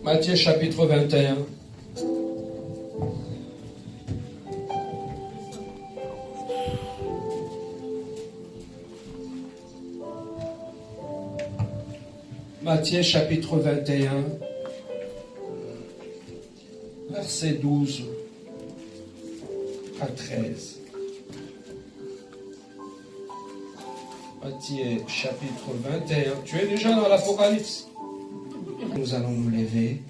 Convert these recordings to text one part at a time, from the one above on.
Matthieu chapitre 21. Matthieu chapitre 21, verset 12 à 13. Matthieu chapitre 21. Tu es déjà dans l'Apocalypse. Nous allons nous lever.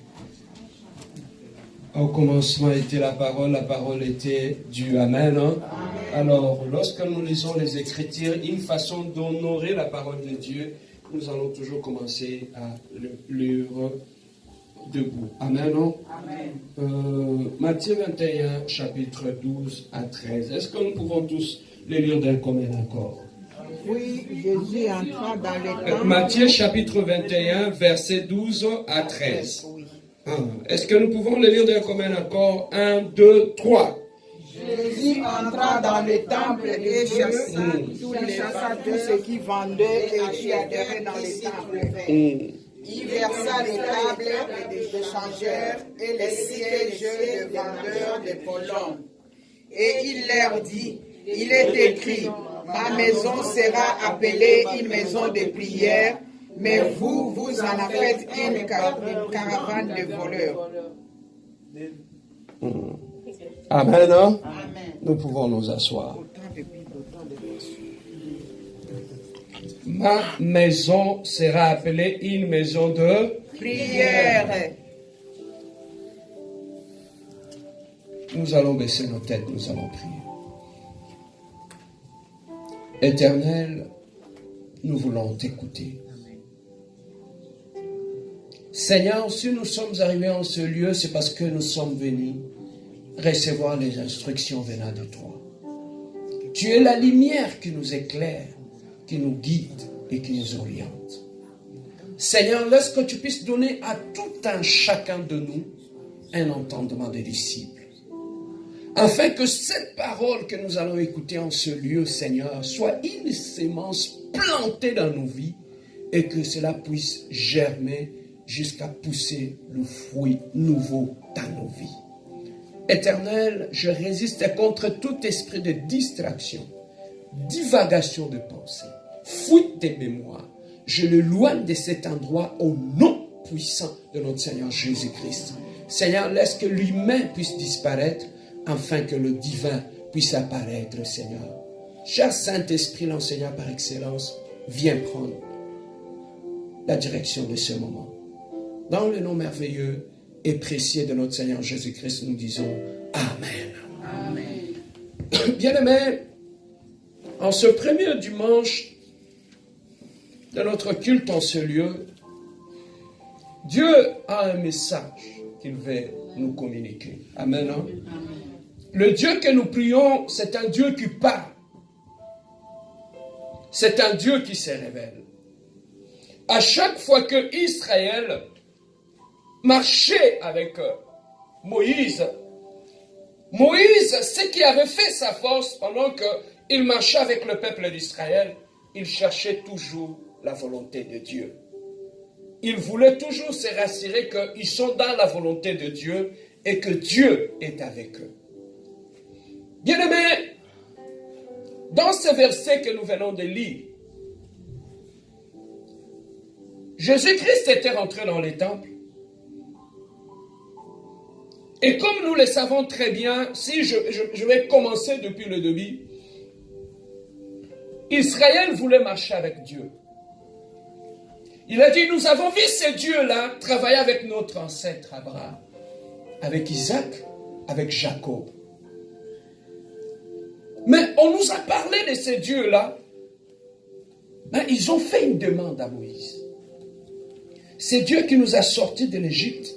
Au commencement était la parole était Dieu. Amen. Hein? Alors, lorsque nous lisons les Écritures, une façon d'honorer la parole de Dieu, nous allons toujours commencer à le lire debout. Amen. Non? Amen. Matthieu 21, chapitre 12 à 13. Est-ce que nous pouvons tous les lire d'un commun accord? Oui, Jésus entra dans le temple. Matthieu chapitre 21, verset 12 à 13. Oui. Est-ce que nous pouvons les lire d'un commun accord? 1, 2, 3. Jésus entra dans le temple et chassa tous ceux qui vendaient et qui adhéraient dans le temple. Il versa les tables des changeurs et les sièges des vendeurs de polombes. Et il leur dit, il est écrit, ma maison sera appelée une maison de prière, mais vous en faites une caravane de voleurs. Amen. Amen. Amen. Nous pouvons nous asseoir. Ma maison sera appelée une maison de Prière. Nous allons baisser nos têtes, nous allons prier. Éternel, nous voulons t'écouter. Seigneur, si nous sommes arrivés en ce lieu, c'est parce que nous sommes venus recevoir les instructions venant de toi. Tu es la lumière qui nous éclaire, qui nous guide et qui nous oriente. Seigneur, laisse que tu puisses donner à tout un chacun de nous un entendement de disciples. Afin que cette parole que nous allons écouter en ce lieu, Seigneur, soit une sémence plantée dans nos vies et que cela puisse germer jusqu'à pousser le fruit nouveau dans nos vies. Éternel, je résiste contre tout esprit de distraction, divagation de pensée, fuite des mémoires. Je le loigne de cet endroit au nom puissant de notre Seigneur Jésus-Christ. Seigneur, laisse que l'humain puisse disparaître afin que le divin puisse apparaître, Seigneur. Cher Saint-Esprit, l'enseignant par excellence, viens prendre la direction de ce moment. Dans le nom merveilleux et précieux de notre Seigneur Jésus-Christ, nous disons Amen. Amen. Bien-aimés, en ce premier dimanche de notre culte en ce lieu, Dieu a un message qu'il veut nous communiquer. Amen. Hein? Le Dieu que nous prions, c'est un Dieu qui parle. C'est un Dieu qui se révèle. À chaque fois que Israël marchait avec Moïse, ce qui avait fait sa force pendant qu'il marchait avec le peuple d'Israël, il cherchait toujours la volonté de Dieu. Il voulait toujours se rassurer qu'ils sont dans la volonté de Dieu et que Dieu est avec eux. Bien-aimés, dans ce verset que nous venons de lire, Jésus-Christ était rentré dans les temples. Et comme nous le savons très bien, si je vais commencer depuis le début, Israël voulait marcher avec Dieu. Il a dit, nous avons vu ce Dieu-là travailler avec notre ancêtre Abraham, avec Isaac, avec Jacob. Mais on nous a parlé de ce Dieu-là. Mais ils ont fait une demande à Moïse. C'est Dieu qui nous a sortis de l'Égypte.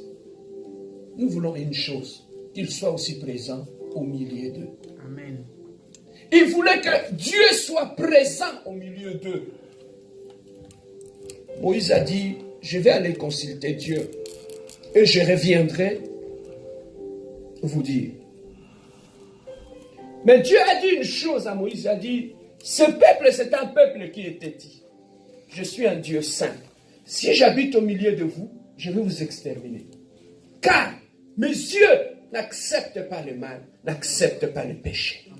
Nous voulons une chose, qu'il soit aussi présent au milieu d'eux. Amen. Ils voulaient que Dieu soit présent au milieu d'eux. Moïse a dit, je vais aller consulter Dieu et je reviendrai vous dire. Mais Dieu a dit une chose à Moïse, il a dit, ce peuple c'est un peuple qui était dit. Je suis un Dieu saint. Si j'habite au milieu de vous, je vais vous exterminer. Car mes yeux n'acceptent pas le mal, n'acceptent pas le péché.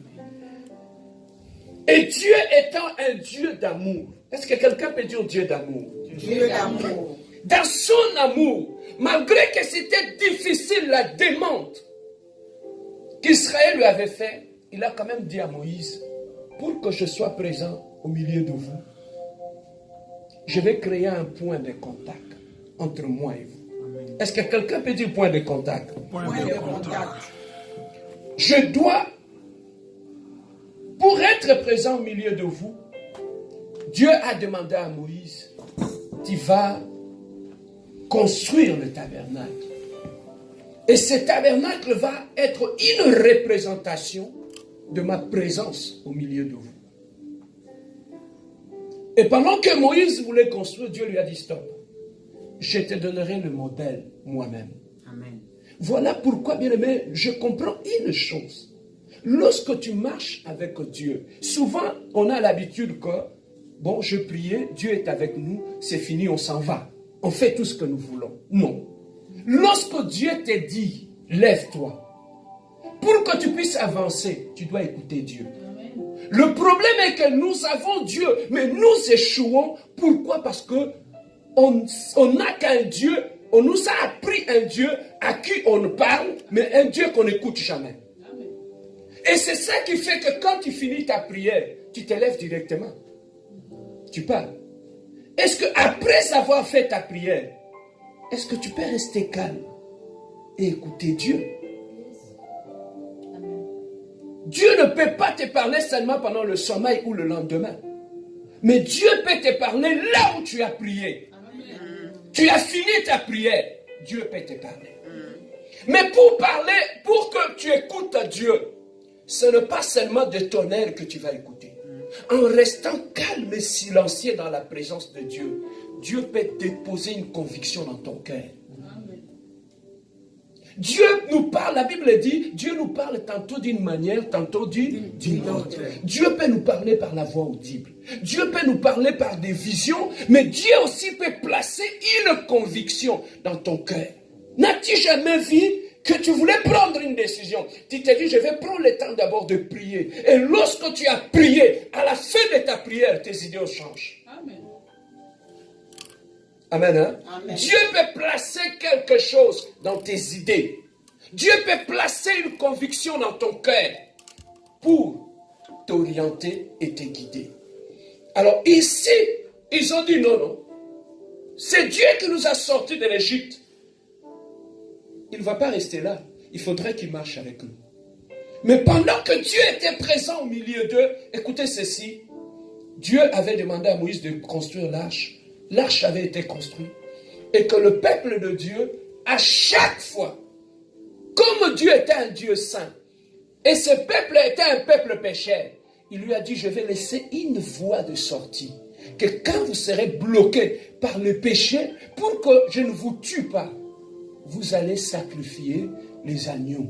Et Dieu étant un Dieu d'amour, est-ce que quelqu'un peut dire Dieu d'amour? Dieu d'amour. Dans son amour, malgré que c'était difficile la demande qu'Israël lui avait faite, il a quand même dit à Moïse, pour que je sois présent au milieu de vous, je vais créer un point de contact entre moi et vous. Est-ce que quelqu'un peut dire point de contact? Point de contact. Je dois, pour être présent au milieu de vous, Dieu a demandé à Moïse, tu vas construire le tabernacle. Et ce tabernacle va être une représentation de ma présence au milieu de vous. Et pendant que Moïse voulait construire, Dieu lui a dit stop. Je te donnerai le modèle moi-même. Amen. Voilà pourquoi, bien aimé, je comprends une chose. Lorsque tu marches avec Dieu, souvent on a l'habitude que, bon, je priais, Dieu est avec nous, c'est fini, on s'en va. On fait tout ce que nous voulons. Non. Lorsque Dieu te dit, lève-toi, pour que tu puisses avancer, tu dois écouter Dieu. Le problème est que nous avons Dieu, mais nous échouons. Pourquoi? Parce que on n'a qu'un Dieu, on nous a appris un Dieu à qui on parle, mais un Dieu qu'on n'écoute jamais. Et c'est ça qui fait que quand tu finis ta prière, tu te lèves directement. Tu parles. Est-ce que après avoir fait ta prière, est-ce que tu peux rester calme et écouter Dieu? Dieu ne peut pas te parler seulement pendant le sommeil ou le lendemain. Mais Dieu peut te parler là où tu as prié. Tu as fini ta prière, Dieu peut te parler. Mais pour parler, pour que tu écoutes Dieu, ce n'est pas seulement de tonnerre que tu vas écouter. En restant calme et silencieux dans la présence de Dieu, Dieu peut déposer une conviction dans ton cœur. Dieu nous parle, la Bible dit, Dieu nous parle tantôt d'une manière, tantôt d'une autre. Dieu peut nous parler par la voix audible. Dieu peut nous parler par des visions, mais Dieu aussi peut placer une conviction dans ton cœur. N'as-tu jamais vu que tu voulais prendre une décision? Tu t'es dit, je vais prendre le temps d'abord de prier. Et lorsque tu as prié, à la fin de ta prière, tes idées changent. Amen. Amen, hein? Amen. Dieu peut placer quelque chose dans tes idées. Dieu peut placer une conviction dans ton cœur pour t'orienter et te guider. Alors ici, ils ont dit non. C'est Dieu qui nous a sortis de l'Égypte. Il ne va pas rester là. Il faudrait qu'il marche avec nous. Mais pendant que Dieu était présent au milieu d'eux, écoutez ceci. Dieu avait demandé à Moïse de construire l'arche. L'arche avait été construite. Et que le peuple de Dieu, à chaque fois, comme Dieu était un Dieu saint, et ce peuple était un peuple pécheur, il lui a dit, je vais laisser une voie de sortie. Que quand vous serez bloqué par le péché, pour que je ne vous tue pas, vous allez sacrifier les agneaux.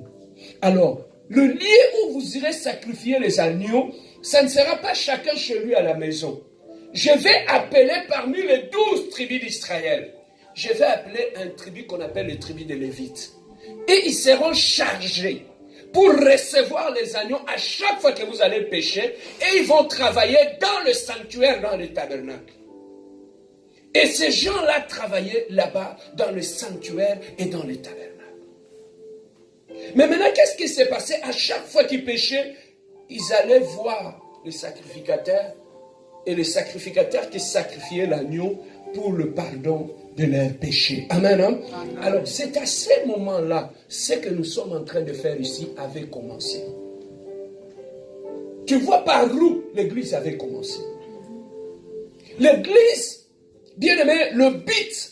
Alors, le lieu où vous irez sacrifier les agneaux, ça ne sera pas chacun chez lui à la maison. Je vais appeler parmi les 12 tribus d'Israël, je vais appeler un tribu qu'on appelle le tribu des Lévites. Et ils seront chargés pour recevoir les agneaux à chaque fois que vous allez pécher. Et ils vont travailler dans le sanctuaire, dans le tabernacle. Et ces gens-là travaillaient là-bas, dans le sanctuaire et dans le tabernacle. Mais maintenant, qu'est-ce qui s'est passé? À chaque fois qu'ils péchaient, ils allaient voir le sacrificateur. Et le sacrificateur qui sacrifiait l'agneau pour le pardon de leurs péchés. Amen, hein? Amen. Alors, c'est à ce moment-là, ce que nous sommes en train de faire ici avait commencé. Tu vois par où l'église avait commencé. L'église, bien aimé, le but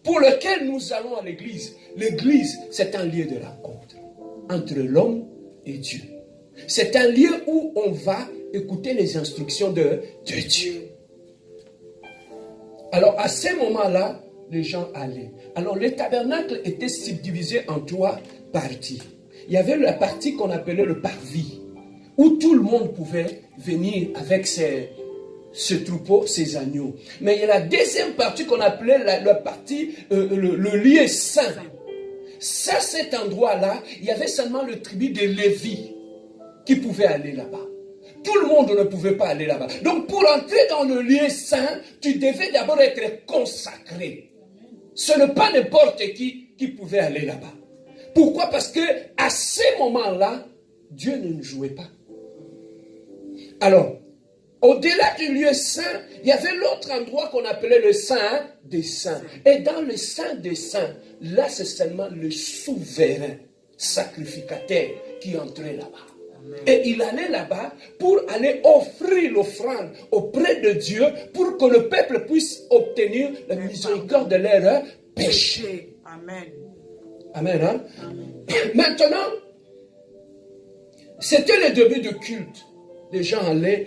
pour lequel nous allons à l'église, c'est un lieu de rencontre entre l'homme et Dieu. C'est un lieu où on va écouter les instructions de Dieu. Alors, à ce moment-là, les gens allaient. Alors, le tabernacle était subdivisé en 3 parties. Il y avait la partie qu'on appelait le parvis, où tout le monde pouvait venir avec ses ce troupeau, ces agneaux. Mais il y a la deuxième partie qu'on appelait la partie, le lieu saint. Ça, cet endroit-là, il y avait seulement le tribu de Lévi qui pouvait aller là-bas. Tout le monde ne pouvait pas aller là-bas. Donc, pour entrer dans le lieu saint, tu devais d'abord être consacré. Ce n'est pas n'importe qui pouvait aller là-bas. Pourquoi? Parce que à ces moments-là, Dieu ne jouait pas. Alors, au-delà du lieu saint, il y avait l'autre endroit qu'on appelait le Saint des Saints. Et dans le Saint des Saints, là, c'est seulement le souverain sacrificateur qui entrait là-bas. Et il allait là-bas pour aller offrir l'offrande auprès de Dieu pour que le peuple puisse obtenir la miséricorde de leurs péchés. Amen. Amen, hein? Amen. Maintenant, c'était le début du culte. Les gens allaient